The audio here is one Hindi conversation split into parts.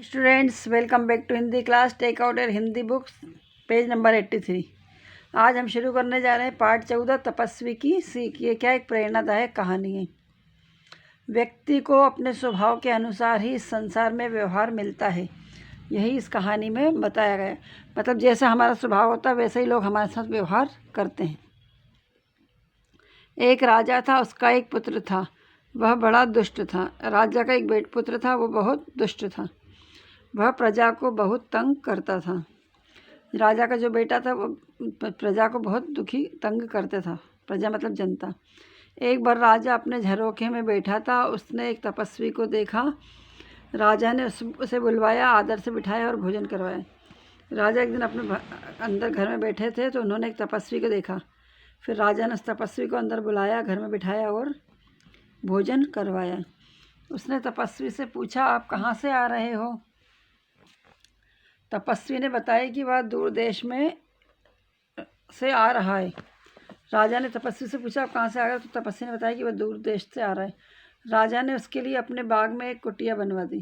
Students, welcome back to Hindi class. Take out your Hindi books, page number 83। आज हम शुरू करने जा रहे हैं पार्ट 14, तपस्वी की सीख। ये क्या एक प्रेरणादायक कहानी है। व्यक्ति को अपने स्वभाव के अनुसार ही इस संसार में व्यवहार मिलता है, यही इस कहानी में बताया गया है। मतलब जैसा हमारा स्वभाव होता है वैसे ही लोग हमारे साथ व्यवहार करते हैं। एक राजा था, उसका एक पुत्र था, वह बड़ा दुष्ट था। राजा का एक पुत्र था, वो बहुत दुष्ट था। वह प्रजा को बहुत तंग करता था। राजा का जो बेटा था वो प्रजा को बहुत तंग करता था। प्रजा मतलब जनता। एक बार राजा अपने झरोखे में बैठा था, उसने एक तपस्वी को देखा। राजा ने उसे बुलवाया, आदर से बिठाया और भोजन करवाया। राजा एक दिन अपने अंदर घर में बैठे थे तो उन्होंने एक तपस्वी को देखा। फिर राजा ने उस तपस्वी को अंदर बुलाया, घर में बिठाया और भोजन करवाया। उसने तपस्वी से पूछा, आप कहाँ से आ रहे हो? तपस्वी ने बताया कि वह दूर देश में से आ रहा है। राजा ने तपस्वी से पूछा, आप कहाँ से आ रहे हो? तो तपस्वी ने बताया कि वह दूर देश से आ रहा है। राजा ने उसके लिए अपने बाग में एक कुटिया बनवा दी।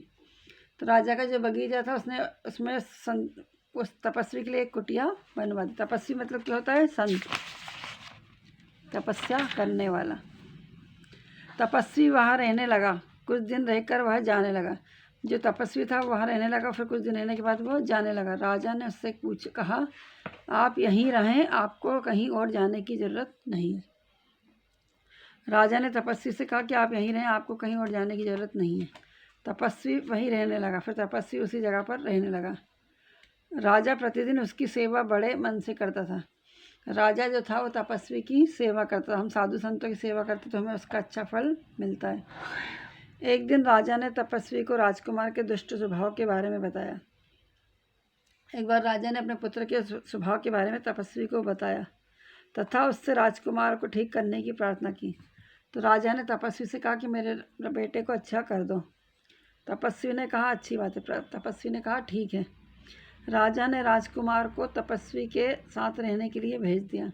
तो राजा का जो बगीचा था उसमें उस तपस्वी के लिए एक कुटिया बनवा दी। तपस्वी मतलब क्या होता है? संत, तपस्या करने वाला। तपस्वी वहाँ रहने लगा। कुछ दिन रहकर वह जाने लगा। जो तपस्वी था वहाँ रहने लगा। फिर कुछ दिन रहने के बाद वो जाने लगा। राजा ने उससे कहा, आप यहीं रहें, आपको कहीं और जाने की ज़रूरत नहीं है। राजा ने तपस्वी से कहा कि आप यहीं रहें, आपको कहीं और जाने की ज़रूरत नहीं है। तपस्वी वहीं रहने लगा। फिर तपस्वी उसी जगह पर रहने लगा। राजा प्रतिदिन उसकी सेवा बड़े मन से करता था। राजा जो था वो तपस्वी की सेवा करता था। हम साधु संतों की सेवा करते तो हमें उसका अच्छा फल मिलता है। एक दिन राजा ने तपस्वी को राजकुमार के दुष्ट स्वभाव के बारे में बताया। एक बार राजा ने अपने पुत्र के स्वभाव के बारे में तपस्वी को बताया तथा उससे राजकुमार को ठीक करने की प्रार्थना की। तो राजा ने तपस्वी से कहा कि मेरे बेटे को अच्छा कर दो। तपस्वी ने कहा, अच्छी बात है। तपस्वी ने कहा, ठीक है। राजा ने राजकुमार को तपस्वी के साथ रहने के लिए भेज दिया।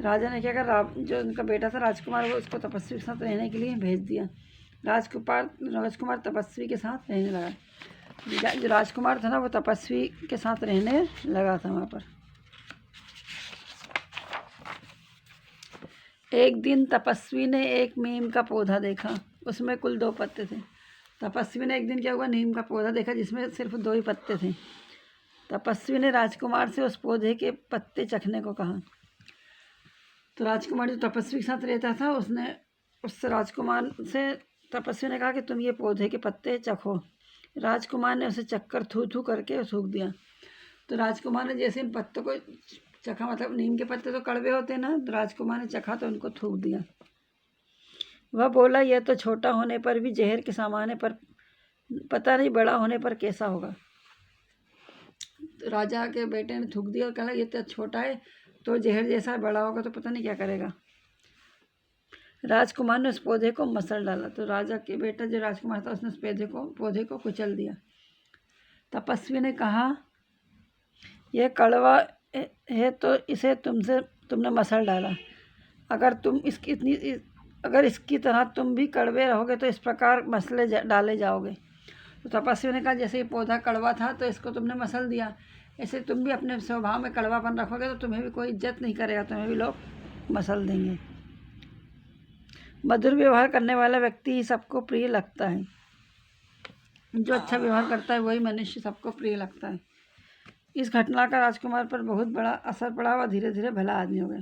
राजा ने क्या करा, जो उनका बेटा था राजकुमार, वो उसको तपस्वी के साथ रहने के लिए भेज दिया। राजकुमार तपस्वी के साथ रहने लगा। जो राजकुमार था ना वो तपस्वी के साथ रहने लगा था वहाँ पर। एक दिन तपस्वी ने एक नीम का पौधा देखा, उसमें कुल 2 पत्ते थे। तपस्वी ने एक दिन क्या हुआ, नीम का पौधा देखा जिसमें सिर्फ 2 ही पत्ते थे। तपस्वी ने राजकुमार से उस पौधे के पत्ते चखने को कहा। तो राजकुमार जो तपस्वी के साथ रहता था उससे राजकुमार से तपस्वी ने कहा कि तुम ये पौधे के पत्ते चखो। राजकुमार ने उसे चखकर थू थू करके थूक दिया। तो राजकुमार ने जैसे इन पत्तों को चखा, मतलब नीम के पत्ते तो कड़वे होते हैं ना, तो राजकुमार ने चखा तो उनको थूक दिया। वह बोला, यह तो छोटा होने पर भी जहर के समान है, पर पता नहीं बड़ा होने पर कैसा होगा। तो राजा के बेटे ने थूक दिया और कहा, ये तो छोटा है तो जहर जैसा, बड़ा होगा तो पता नहीं क्या करेगा। राजकुमार ने उस पौधे को मसल डाला। तो राजा के बेटा जो राजकुमार था उसने उस पौधे को कुचल दिया। तपस्वी ने कहा, यह कड़वा है तो इसे तुमने मसल डाला। अगर इसकी तरह तुम भी कड़वे रहोगे तो इस प्रकार मसले डाले जाओगे। तो तपस्वी ने कहा, जैसे ये पौधा कड़वा था तो इसको तुमने मसल दिया, ऐसे तुम भी अपने स्वभाव में कड़वापन रखोगे तो तुम्हें भी कोई इज्जत नहीं करेगा, तुम्हें भी लोग मसल देंगे। मधुर व्यवहार करने वाला व्यक्ति ही सबको प्रिय लगता है। जो अच्छा व्यवहार करता है वही मनुष्य सबको प्रिय लगता है। इस घटना का राजकुमार पर बहुत बड़ा असर पड़ा। वह धीरे धीरे भला आदमी हो गया।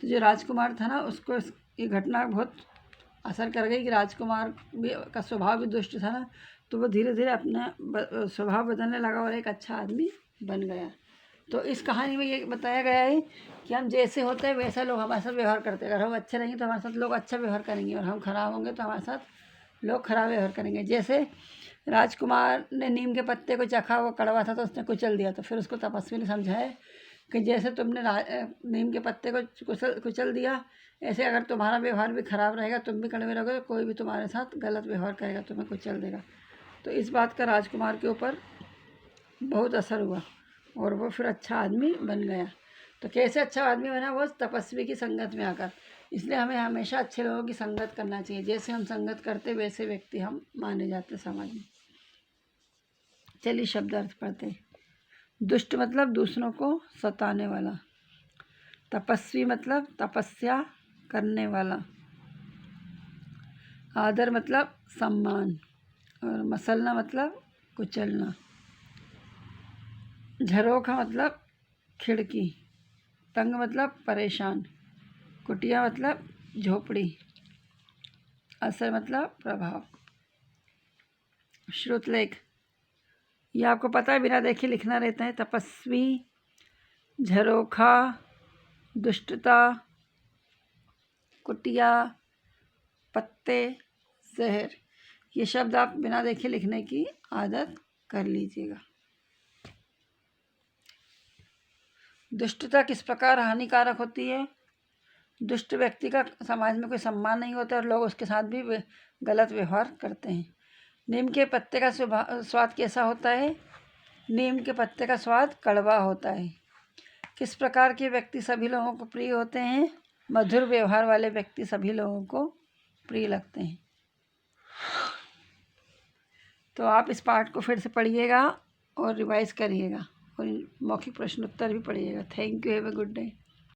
तो जो राजकुमार था ना उसको ये घटना बहुत असर कर गई कि राजकुमार का स्वभाव भी दुष्ट था ना, तो वो धीरे धीरे अपना स्वभाव बदलने लगा और एक अच्छा आदमी बन गया। तो इस कहानी में ये बताया गया है कि हम जैसे होते हैं वैसा लोग हमारे साथ व्यवहार करते हैं। अगर हम अच्छे रहेंगे तो हमारे साथ लोग अच्छा व्यवहार करेंगे, और हम खराब होंगे तो हमारे साथ लोग खराब व्यवहार करेंगे। जैसे राजकुमार ने नीम के पत्ते को चखा, वो कड़वा था तो उसने कुचल दिया। तो फिर उसको तपस्वी ने समझाया कि जैसे तुमने नीम के पत्ते को कुचल दिया, ऐसे अगर तुम्हारा व्यवहार भी खराब रहेगा, तुम भी कड़वे रहोगे, तो कोई भी तुम्हारे साथ गलत व्यवहार करेगा, तुम्हें कुचल देगा। तो इस बात का राजकुमार के ऊपर बहुत असर हुआ और वो फिर अच्छा आदमी बन गया। तो कैसे अच्छा आदमी बना? वो तपस्वी की संगत में आकर। इसलिए हमें हमेशा अच्छे लोगों की संगत करना चाहिए। जैसे हम संगत करते वैसे व्यक्ति हम माने जाते समाज में। चलिए शब्द अर्थ पढ़ते हैं। दुष्ट मतलब दूसरों को सताने वाला। तपस्वी मतलब तपस्या करने वाला। आदर मतलब सम्मान। और मसलना मतलब कुचलना। झरोखा मतलब खिड़की। तंग मतलब परेशान। कुटिया मतलब झोपड़ी। असर मतलब प्रभाव। श्रुतलेख, ये आपको पता है बिना देखे लिखना रहता है। तपस्वी, झरोखा, दुष्टता, कुटिया, पत्ते, जहर, ये शब्द आप बिना देखे लिखने की आदत कर लीजिएगा। दुष्टता किस प्रकार हानिकारक होती है? दुष्ट व्यक्ति का समाज में कोई सम्मान नहीं होता और लोग उसके साथ भी गलत व्यवहार करते हैं। नीम के पत्ते का स्वाद कैसा होता है? नीम के पत्ते का स्वाद कड़वा होता है। किस प्रकार के व्यक्ति सभी लोगों को प्रिय होते हैं? मधुर व्यवहार वाले व्यक्ति सभी लोगों को प्रिय लगते हैं। तो आप इस पाठ को फिर से पढ़िएगा और रिवाइज करिएगा और मौखिक प्रश्न उत्तर भी पढ़िएगा। Thank you. Have a good day.